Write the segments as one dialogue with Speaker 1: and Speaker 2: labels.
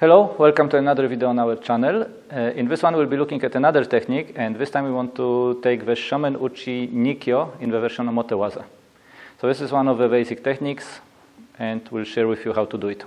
Speaker 1: Hello, welcome to another video on our channel. In this one we'll be looking at another technique, and this time we want to take the Shomen'uchi Nikyo in the version omote waza. So this is one of the basic techniques, and we'll share with you how to do it.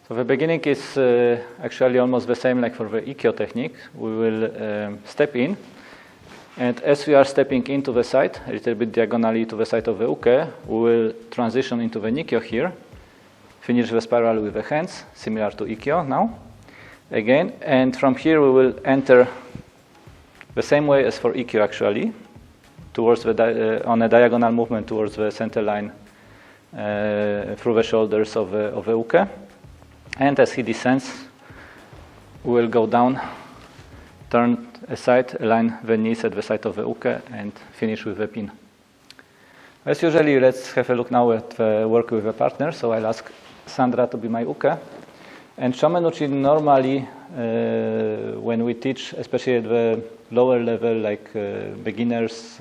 Speaker 1: So the beginning is actually almost the same like for the Nikyo technique. We will step in, and as we are stepping into the side, a little bit diagonally to the side of the uke, we will transition into the Nikyo here, finish the spiral with the hands, similar to Nikyo now, again, and from here we will enter the same way as for Nikyo actually, towards the on a diagonal movement towards the center line through the shoulders of the uke. And as he descends, we will go down, turn aside, align the knees at the side of the uke, and finish with the pin. As usually, let's have a look now at the work with a partner. So I'll ask Sandra to be my uke. And Shomen'uchi normally, when we teach, especially at the lower level, like beginners,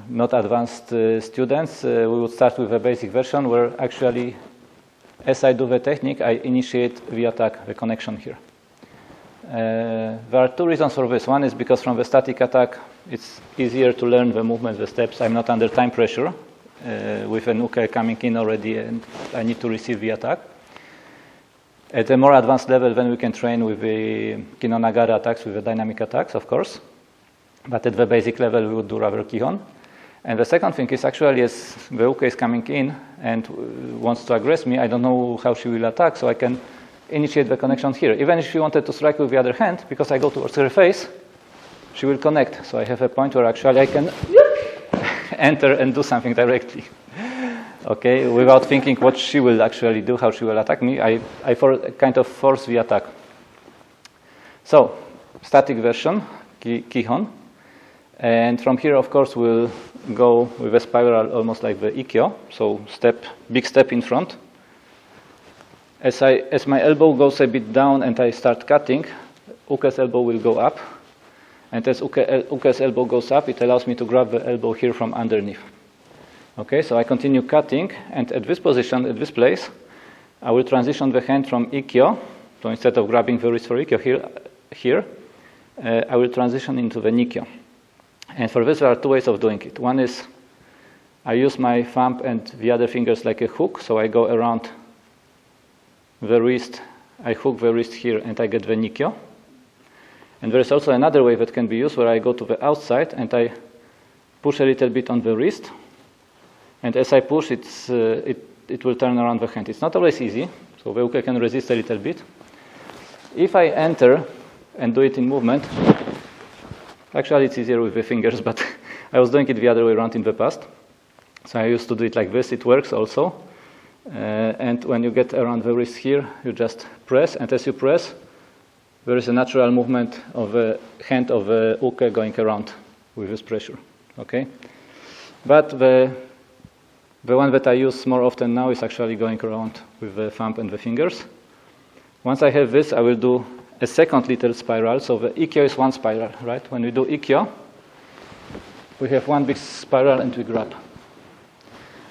Speaker 1: not advanced students, we would start with a basic version where actually, as I do the technique, I initiate the attack, the connection here. There are two reasons for this. One is because from the static attack, it's easier to learn the movements, the steps. I'm not under time pressure with an uke coming in already, and I need to receive the attack. At a more advanced level, then we can train with the kinonagara attacks, with the dynamic attacks, of course. But at the basic level, we would do rather kihon. And the second thing is actually, as the uke is coming in and wants to aggress me, I don't know how she will attack, so I can initiate the connection here. Even if she wanted to strike with the other hand, because I go towards her face, she will connect. So I have a point where actually I can enter and do something directly. Okay, without thinking what she will actually do, how she will attack me, I kind of force the attack. So, static version, kihon. And from here, of course, we'll go with a spiral almost like the Nikyo. So big step in front. As my elbow goes a bit down and I start cutting, uke's elbow will go up. And as uke's elbow goes up, it allows me to grab the elbow here from underneath. Okay, so I continue cutting, and at this position, at this place, I will transition the hand from Nikyo. So instead of grabbing the wrist for Nikyo here, I will transition into the Nikyo. And for this, there are two ways of doing it. One is I use my thumb and the other fingers like a hook, so I go around the wrist, I hook the wrist here, and I get the Nikyo. And there is also another way that can be used where I go to the outside and I push a little bit on the wrist, and as I push, it will turn around the hand. It's not always easy, so the uke can resist a little bit. If I enter and do it in movement, actually, it's easier with the fingers, but I was doing it the other way around in the past. So I used to do it like this. It works also. And when you get around the wrist here, you just press. And as you press, there is a natural movement of the hand of the uke going around with this pressure. Okay? But the one that I use more often now is actually going around with the thumb and the fingers. Once I have this, I will do a second little spiral. So the Nikyo is one spiral, right? When we do Nikyo, we have one big spiral and we grab.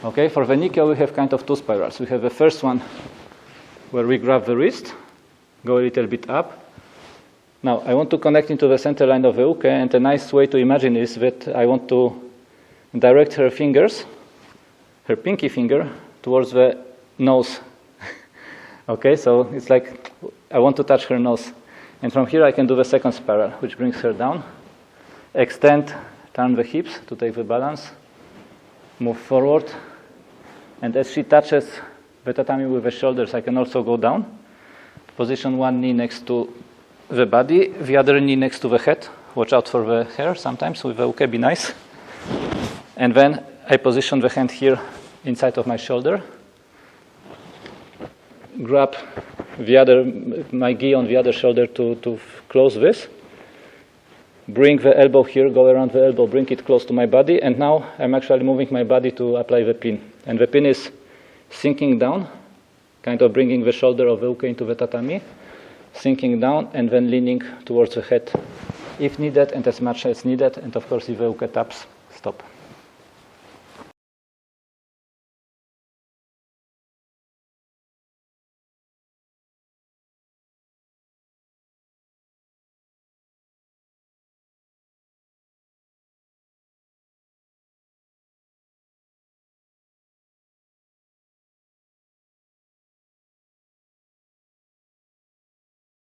Speaker 1: Okay, for the Nikyo, we have kind of two spirals. We have the first one where we grab the wrist, go a little bit up. Now, I want to connect into the center line of the uke, and a nice way to imagine is that I want to direct her fingers, her pinky finger, towards the nose. Okay, so it's like I want to touch her nose. And from here I can do the second spiral, which brings her down. Extend, turn the hips to take the balance. Move forward. And as she touches the tatami with the shoulders, I can also go down. Position one knee next to the body, the other knee next to the head. Watch out for the hair sometimes with the uke, be nice. And then I position the hand here inside of my shoulder. Grab my gi on the other shoulder to close this. Bring the elbow here, go around the elbow, bring it close to my body. And now I'm actually moving my body to apply the pin. And the pin is sinking down, kind of bringing the shoulder of the uke into the tatami, sinking down, and then leaning towards the head if needed and as much as needed. And of course, if the uke taps, stop.